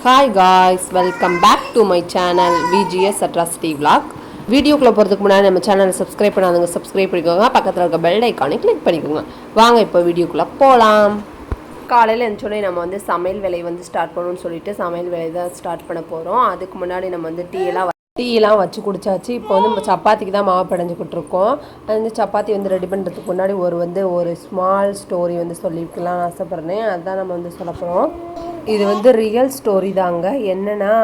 Hi guys, welcome back to my channel VGS atrocity vlog. வீடியோக்குள்ளே போகிறதுக்கு முன்னாடி நம்ம சேனலை சப்ஸ்கிரைப் பண்ணாதவங்க சப்ஸ்கிரைப் பண்ணிக்கோங்க. பக்கத்தில் இருக்க பெல் ஐக்கானை கிளிக் பண்ணிக்கோங்க. வாங்க இப்போ வீடியோக்குள்ளே போகலாம். காலையில் எழுந்தோடனே நம்ம வந்து சமையல் வேலையை வந்து ஸ்டார்ட் பண்ணணும்னு சொல்லிட்டு சமையல் வேலையை தான் ஸ்டார்ட் பண்ண போகிறோம். அதுக்கு முன்னாடி நம்ம வந்து டீயெல்லாம் வச்சு குடிச்சாச்சு. இப்போ வந்து நம்ம சப்பாத்திக்கு தான் மாவு பிணைஞ்சிக்கிட்ருக்கோம். அந்த சப்பாத்தி வந்து ரெடி பண்ணுறதுக்கு முன்னாடி ஒரு ஸ்மால் ஸ்டோரி வந்து சொல்லிக்கலாம்னு ஆசைப்பட்றேன். அதுதான் நம்ம வந்து சொல்ல போகிறோம். இது வந்து ரியல் ஸ்டோரி தாங்க. என்னென்னா,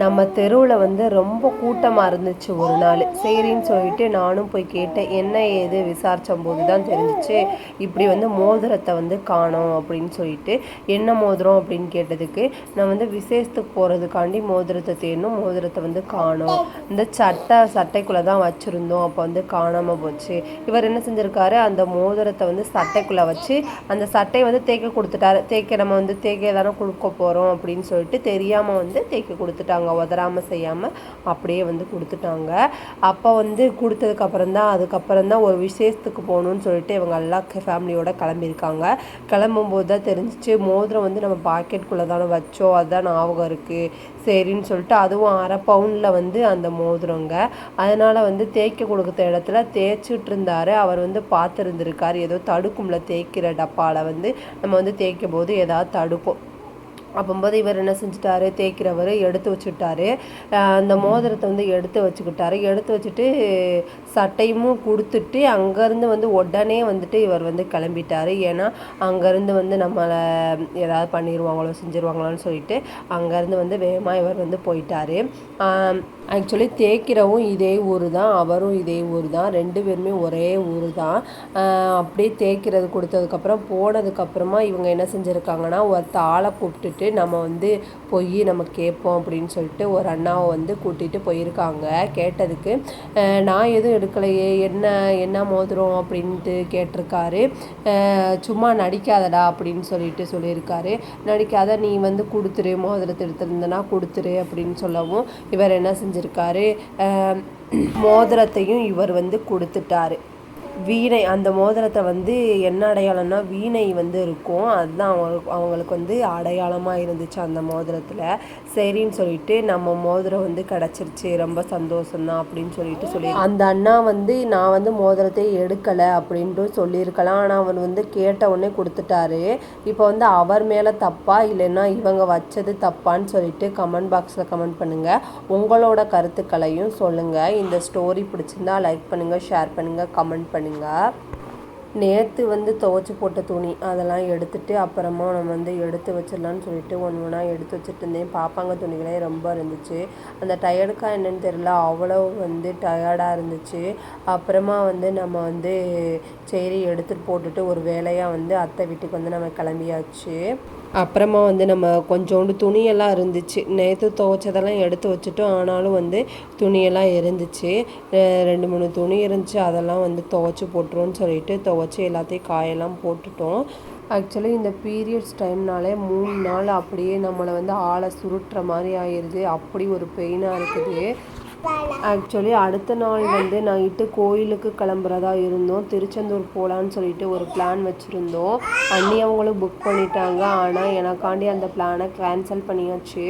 நம்ம தெருவில் வந்து ரொம்ப கூட்டமாக இருந்துச்சு ஒரு நாள். சரின்னு சொல்லிட்டு நானும் போய் கேட்டேன், என்ன ஏது விசாரித்த போது தான் தெரிஞ்சிச்சு, இப்படி வந்து மோதிரத்தை வந்து காணோம் அப்படின்னு சொல்லிட்டு. என்ன மோதிரம் அப்படின்னு கேட்டதுக்கு, நான் வந்து விசேஷத்துக்கு போகிறதுக்காண்டி மோதிரத்தை தேடணும், மோதிரத்தை வந்து காணோம், இந்த சட்டைக்குள்ளே தான் வச்சுருந்தோம், அப்போ வந்து காணாமல் போச்சு. இவர் என்ன செஞ்சுருக்காரு, அந்த மோதிரத்தை வந்து சட்டைக்குள்ளே வச்சு அந்த சட்டையை வந்து தேய்க்க கொடுத்துட்டாரு. நம்ம வந்து தேய்க்க தானே கொடுக்க போகிறோம் அப்படின்னு சொல்லிட்டு தெரியாமல் வந்து தேய்க்க கொடுத்துட்டாங்க. உதறாமல் செய்யாமல் அப்படியே வந்து கொடுத்துட்டாங்க. அப்போ வந்து கொடுத்ததுக்கப்புறம் தான் ஒரு விசேஷத்துக்கு போகணுன்னு சொல்லிட்டு இவங்க எல்லாம் ஃபேமிலியோட கிளம்பியிருக்காங்க. கிளம்பும்போது தான் தெரிஞ்சிச்சு, மோதிரம் வந்து நம்ம பாக்கெட்டுக்குள்ளே தானே வச்சோம், அதுதான் ஞாபகம் இருக்குது. சரின்னு சொல்லிட்டு அதுவும் 1/2 பவுனில் வந்து அந்த மோதிரங்க. அதனால் வந்து தேய்க்க கொடுத்த இடத்துல தேய்ச்சிட்டு இருந்தார். அவர் வந்து பார்த்துருந்துருக்கார், ஏதோ தடுக்கும்ல தேய்க்கிற டப்பாவில் வந்து நம்ம வந்து தேய்க்கும் போது ஏதாவது தடுக்கும். அப்போது இவர் என்ன செஞ்சுட்டாரு, தேய்க்கிறவர் எடுத்து வச்சுட்டாரு. அந்த மோதிரத்தை வந்து எடுத்து வச்சுட்டு சட்டையும் கொடுத்துட்டு அங்கேருந்து வந்து உடனே வந்துட்டு இவர் வந்து கிளம்பிட்டார். ஏன்னா அங்கேருந்து வந்து நம்மளை ஏதாவது செஞ்சுருவாங்களோன்னு சொல்லிட்டு அங்கேருந்து வந்து வேகமாக இவர் வந்து போயிட்டார். ஆக்சுவலி தேய்க்கிறவும் இதே ஊர் தான், அவரும் இதே ஊர் தான், 2 பேருமே ஒரே ஊர் தான். அப்படியே தேய்க்கிறது கொடுத்ததுக்கப்புறம் போனதுக்கப்புறமா இவங்க என்ன செஞ்சுருக்காங்கன்னா, ஒரு ஆளை கூப்பிட்டுட்டு நம்ம வந்து போய் நம்ம கேட்போம் அப்படின்னு சொல்லிட்டு ஒரு அண்ணாவை வந்து கூட்டிகிட்டு போயிருக்காங்க. கேட்டதுக்கு நான் எதுவும் எடுக்கலையே, என்ன மோதிரம் அப்படின்ட்டு கேட்டிருக்காரு. சும்மா நடிக்காதடா அப்படின்னு சொல்லியிருக்காரு. நடிக்காத, நீ வந்து கொடுத்துரு, மோதிரத்தை எடுத்துருந்தனா கொடுத்துரு அப்படின்னு சொல்லவும் இவர் என்ன செஞ்சுருக்காரு, மோதிரத்தையும் இவர் வந்து கொடுத்துட்டாரு. வீணை, அந்த மோதிரத்தை வந்து என்ன அடையாளம்னா வீணை வந்து இருக்கும், அதுதான் அவங்களுக்கு வந்து அடையாளமாக இருந்துச்சு அந்த மோதிரத்தில். சரின்னு சொல்லிட்டு நம்ம மோதிரம் வந்து கிடச்சிருச்சு, ரொம்ப சந்தோஷம்தான் அப்படின்னு சொல்லி அந்த அண்ணா வந்து நான் வந்து மோதிரத்தை எடுக்கலை அப்படின்ட்டு சொல்லியிருக்கலாம். ஆனால் அவர் வந்து கேட்ட உடனே கொடுத்துட்டாரு. இப்போ வந்து அவர் மேலே தப்பா இல்லைன்னா இவங்க வச்சது தப்பான்னு சொல்லிட்டு கமெண்ட் பாக்ஸில் கமெண்ட் பண்ணுங்கள். உங்களோட கருத்துக்களையும் சொல்லுங்கள். இந்த ஸ்டோரி பிடிச்சிருந்தா லைக் பண்ணுங்கள், ஷேர் பண்ணுங்கள், கமெண்ட் பண்ணுங்கள். நேற்று வந்து துவைச்சி போட்ட துணி அதெல்லாம் எடுத்துகிட்டு அப்புறமா நம்ம வந்து எடுத்து வச்சிடலான்னு சொல்லிட்டு ஒன்றா எடுத்து வச்சுட்டு இருந்தேன். பாப்பாங்க துணிகளே ரொம்ப இருந்துச்சு. அந்த டயர்டுக்கா என்னென்னு தெரியல, அவ்வளோ வந்து டயர்டாக இருந்துச்சு. அப்புறமா வந்து நம்ம வந்து சரி எடுத்துகிட்டு போட்டுட்டு ஒரு வேலையாக வந்து அத்தை வீட்டுக்கு வந்து நம்ம கிளம்பியாச்சு. அப்புறமா வந்து நம்ம கொஞ்சோண்டு துணியெல்லாம் இருந்துச்சு, நேற்று துவைச்சதெல்லாம் எடுத்து வச்சுட்டோம். ஆனாலும் வந்து துணியெல்லாம் இருந்துச்சு, 2-3 துணி இருந்துச்சு. அதெல்லாம் வந்து துவைச்சி போட்டுருவோன்னு சொல்லிட்டு துவைச்சி எல்லாத்தையும் காயெல்லாம் போட்டுட்டோம். ஆக்சுவலி இந்த பீரியட்ஸ் டைம்னாலே 3 நாள் அப்படியே நம்மளை வந்து ஆளை சுருட்டுற மாதிரி ஆயிடுது. அப்படி ஒரு பெயினாக இருக்குது. ஆக்சுவலி அடுத்த நாள் வந்து நைட்டு கோயிலுக்கு கிளம்புறதா இருந்தோம். திருச்செந்தூர் போகலான்னு சொல்லிட்டு ஒரு பிளான் வச்சுருந்தோம். அண்ணி அவங்களும் புக் பண்ணிட்டாங்க. ஆனால் எனக்காண்டி அந்த பிளானை கேன்சல் பண்ணியாச்சு.